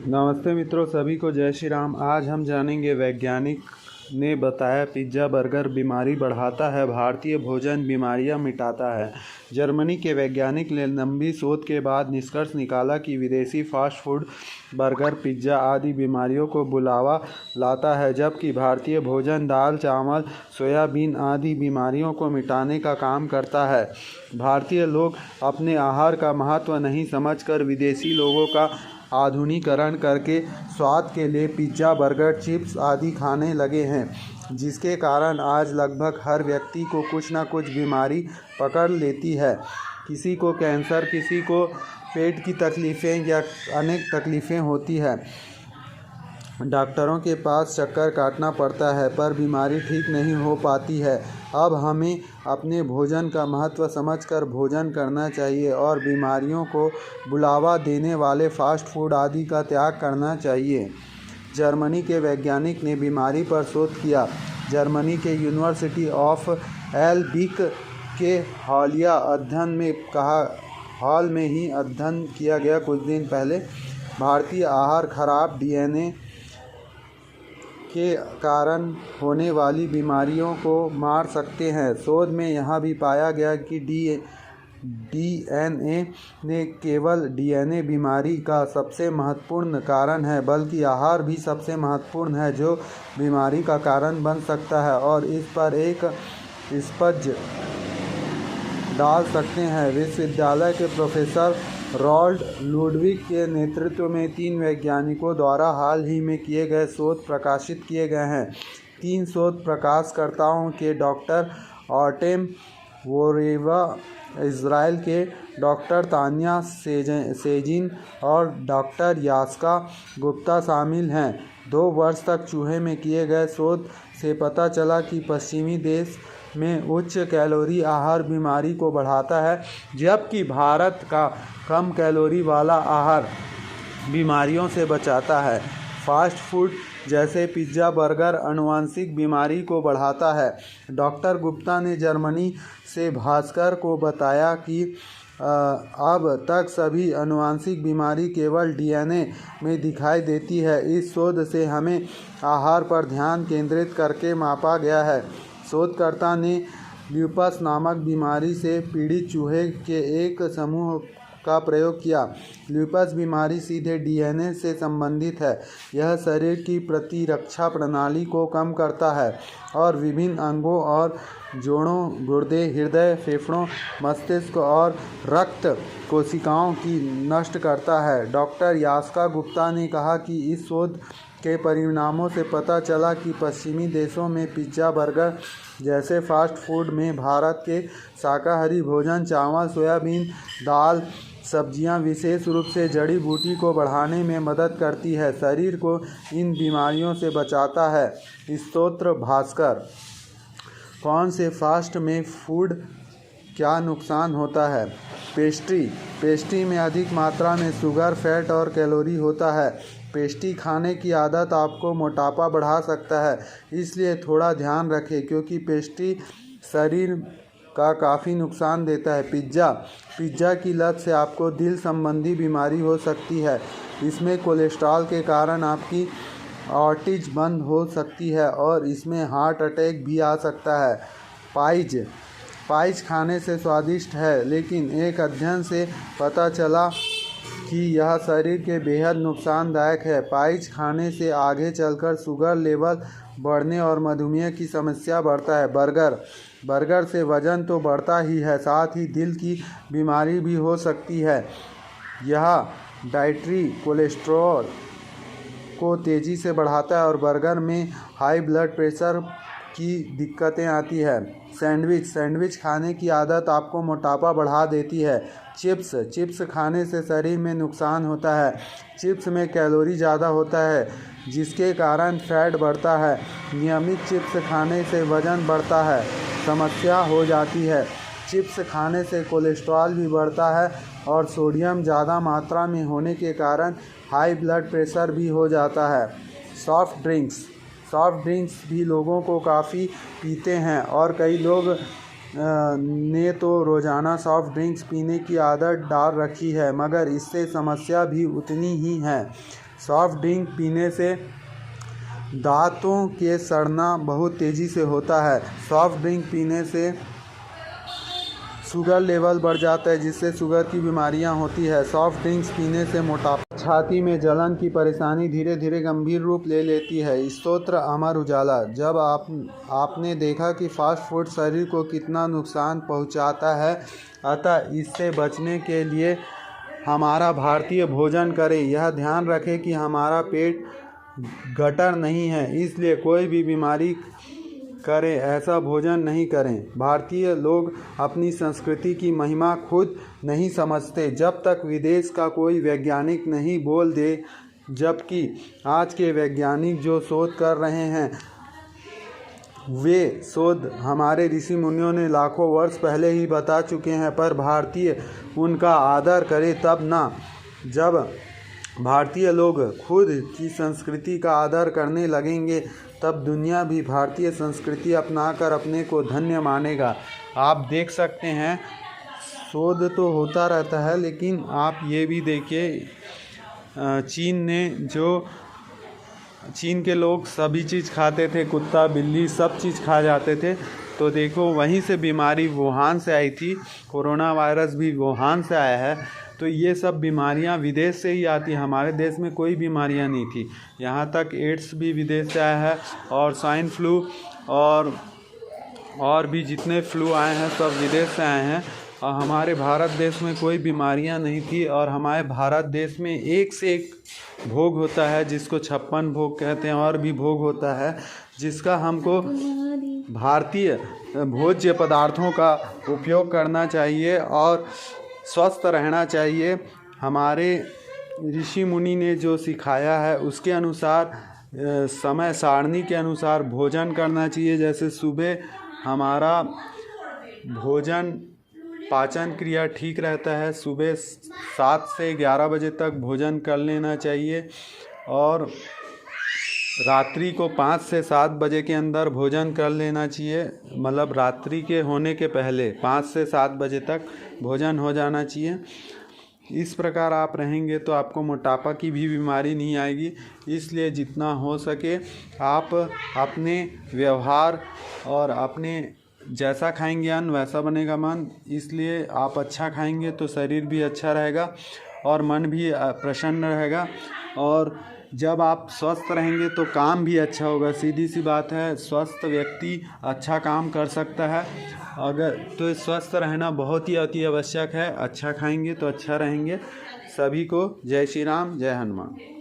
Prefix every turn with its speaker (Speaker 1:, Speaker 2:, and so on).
Speaker 1: नमस्ते मित्रों, सभी को जय श्री राम। आज हम जानेंगे वैज्ञानिक ने बताया पिज्ज़ा बर्गर बीमारी बढ़ाता है, भारतीय भोजन बीमारियां मिटाता है। जर्मनी के वैज्ञानिक ने लंबी शोध के बाद निष्कर्ष निकाला कि विदेशी फास्ट फूड बर्गर, पिज्ज़ा आदि बीमारियों को बुलावा लाता है, जबकि भारतीय भोजन दाल, चावल, सोयाबीन आदि बीमारियों को मिटाने का काम करता है। भारतीय लोग अपने आहार का महत्व नहीं समझकर विदेशी लोगों का आधुनिकीकरण करके स्वाद के लिए पिज्ज़ा, बर्गर, चिप्स आदि खाने लगे हैं, जिसके कारण आज लगभग हर व्यक्ति को कुछ न कुछ बीमारी पकड़ लेती है। किसी को कैंसर, किसी को पेट की तकलीफ़ें या अनेक तकलीफ़ें होती है। डॉक्टरों के पास चक्कर काटना पड़ता है, पर बीमारी ठीक नहीं हो पाती है। अब हमें अपने भोजन का महत्व समझकर भोजन करना चाहिए और बीमारियों को बुलावा देने वाले फास्ट फूड आदि का त्याग करना चाहिए। जर्मनी के वैज्ञानिक ने बीमारी पर शोध किया। जर्मनी के यूनिवर्सिटी ऑफ एल्बिक के हालिया अध्ययन में हाल में ही अध्ययन किया गया कुछ दिन पहले भारतीय आहार खराब डीएनए के कारण होने वाली बीमारियों को मार सकते हैं। शोध में यह भी पाया गया कि डीएनए ने केवल डीएनए बीमारी का सबसे महत्वपूर्ण कारण है, बल्कि आहार भी सबसे महत्वपूर्ण है जो बीमारी का कारण बन सकता है, और इस पर एक स्पंज डाल सकते हैं। विश्वविद्यालय के प्रोफेसर रॉल्ड लुडविग के नेतृत्व में 3 वैज्ञानिकों द्वारा हाल ही में किए गए शोध प्रकाशित किए गए हैं। 3 शोध प्रकाशकर्ताओं के डॉक्टर आर्टेम वोरेवा, इजराइल के डॉक्टर तान्या सेजिन और डॉक्टर यास्का गुप्ता शामिल हैं। 2 वर्ष तक चूहे में किए गए शोध से पता चला कि पश्चिमी देश में उच्च कैलोरी आहार बीमारी को बढ़ाता है, जबकि भारत का कम कैलोरी वाला आहार बीमारियों से बचाता है। फास्ट फूड जैसे पिज्ज़ा, बर्गर आनुवंशिक बीमारी को बढ़ाता है। डॉक्टर गुप्ता ने जर्मनी से भास्कर को बताया कि अब तक सभी आनुवंशिक बीमारी केवल डीएनए में दिखाई देती है। इस शोध से हमें आहार पर ध्यान केंद्रित करके मापा गया है। शोधकर्ता ने ल्यूपस नामक बीमारी से पीड़ित चूहे के एक समूह का प्रयोग किया। ल्यूपस बीमारी सीधे डीएनए से संबंधित है। यह शरीर की प्रतिरक्षा प्रणाली को कम करता है और विभिन्न अंगों और जोड़ों, गुर्दे, हृदय, फेफड़ों, मस्तिष्क और रक्त कोशिकाओं की नष्ट करता है। डॉक्टर यास्का गुप्ता ने कहा कि इस शोध के परिणामों से पता चला कि पश्चिमी देशों में पिज्ज़ा, बर्गर जैसे फास्ट फूड में भारत के शाकाहारी भोजन, चावल, सोयाबीन, दाल, सब्जियां विशेष रूप से जड़ी बूटी को बढ़ाने में मदद करती है, शरीर को इन बीमारियों से बचाता है। स्तोत्र भास्कर। कौन से फास्ट में फूड क्या नुकसान होता है? पेस्ट्री में अधिक मात्रा में शुगर, फैट और कैलोरी होता है। पेस्ट्री खाने की आदत आपको मोटापा बढ़ा सकता है, इसलिए थोड़ा ध्यान रखें, क्योंकि पेस्ट्री शरीर का काफ़ी नुकसान देता है। पिज्ज़ा की लत से आपको दिल संबंधी बीमारी हो सकती है। इसमें कोलेस्ट्रॉल के कारण आपकी आर्टरीज बंद हो सकती है और इसमें हार्ट अटैक भी आ सकता है। पाइज खाने से स्वादिष्ट है, लेकिन एक अध्ययन से पता चला कि यह शरीर के बेहद नुकसानदायक है। पाइज खाने से आगे चलकर शुगर लेवल बढ़ने और मधुमेह की समस्या बढ़ता है। बर्गर से वजन तो बढ़ता ही है, साथ ही दिल की बीमारी भी हो सकती है। यह डाइटरी कोलेस्ट्रॉल को तेज़ी से बढ़ाता है और बर्गर में हाई ब्लड प्रेशर की दिक्कतें आती है। सैंडविच खाने की आदत आपको मोटापा बढ़ा देती है। चिप्स खाने से शरीर में नुकसान होता है। चिप्स में कैलोरी ज़्यादा होता है, जिसके कारण फैट बढ़ता है। नियमित चिप्स खाने से वजन बढ़ता है, समस्या हो जाती है। चिप्स खाने से कोलेस्ट्रॉल भी बढ़ता है और सोडियम ज़्यादा मात्रा में होने के कारण हाई ब्लड प्रेशर भी हो जाता है। सॉफ्ट ड्रिंक्स भी लोगों को काफ़ी पीते हैं और कई लोग ने तो रोज़ाना सॉफ्ट ड्रिंक्स पीने की आदत डाल रखी है, मगर इससे समस्या भी उतनी ही है। सॉफ्ट ड्रिंक पीने से दांतों के सड़ना बहुत तेज़ी से होता है। सॉफ्ट ड्रिंक पीने से शुगर लेवल बढ़ जाता है, जिससे शुगर की बीमारियां होती है। सॉफ्ट ड्रिंक्स पीने से मोटापा, छाती में जलन की परेशानी धीरे धीरे गंभीर रूप ले लेती है। स्तोत्र अमर उजाला। जब आपने देखा कि फास्ट फूड शरीर को कितना नुकसान पहुंचाता है, अतः इससे बचने के लिए हमारा भारतीय भोजन करें। यह ध्यान रखें कि हमारा पेट गटर नहीं है, इसलिए कोई भी बीमारी करें ऐसा भोजन नहीं करें। भारतीय लोग अपनी संस्कृति की महिमा खुद नहीं समझते जब तक विदेश का कोई वैज्ञानिक नहीं बोल दे, जबकि आज के वैज्ञानिक जो शोध कर रहे हैं वे शोध हमारे ऋषि मुनियों ने लाखों वर्ष पहले ही बता चुके हैं, पर भारतीय उनका आदर करें तब ना। जब भारतीय लोग खुद की संस्कृति का आदर करने लगेंगे, तब दुनिया भी भारतीय संस्कृति अपनाकर अपने को धन्य मानेगा। आप देख सकते हैं शोध तो होता रहता है, लेकिन आप ये भी देखिए चीन के लोग सभी चीज़ खाते थे, कुत्ता बिल्ली सब चीज़ खा जाते थे। तो देखो वहीं से बीमारी वुहान से आई थी, कोरोना वायरस भी वुहान से आया है। तो ये सब बीमारियां विदेश से ही आती, हमारे देश में कोई बीमारियां नहीं थी। यहाँ तक एड्स भी विदेश से आया है, और स्वाइन फ्लू और भी जितने फ्लू आए हैं सब विदेश से आए हैं। और हमारे भारत देश में कोई बीमारियां नहीं थी। और हमारे भारत देश में एक से एक भोग होता है, जिसको 56 भोग कहते हैं, और भी भोग होता है, जिसका हमको भारतीय भोज्य पदार्थों का उपयोग करना चाहिए और स्वस्थ रहना चाहिए। हमारे ऋषि मुनि ने जो सिखाया है उसके अनुसार समय सारणी के अनुसार भोजन करना चाहिए। जैसे सुबह हमारा भोजन पाचन क्रिया ठीक रहता है, सुबह 7 से 11 बजे तक भोजन कर लेना चाहिए, और रात्रि को 5 से 7 बजे के अंदर भोजन कर लेना चाहिए। मतलब रात्रि के होने के पहले 5 से 7 बजे तक भोजन हो जाना चाहिए। इस प्रकार आप रहेंगे तो आपको मोटापा की भी बीमारी नहीं आएगी। इसलिए जितना हो सके आप अपने व्यवहार और अपने जैसा खाएंगे अन्न वैसा बनेगा मन, इसलिए आप अच्छा खाएंगे तो शरीर भी अच्छा रहेगा और मन भी प्रसन्न रहेगा। और जब आप स्वस्थ रहेंगे तो काम भी अच्छा होगा। सीधी सी बात है, स्वस्थ व्यक्ति अच्छा काम कर सकता है। अगर तो स्वस्थ रहना बहुत ही अति आवश्यक है। अच्छा खाएंगे तो अच्छा रहेंगे। सभी को जय श्री राम, जय हनुमान।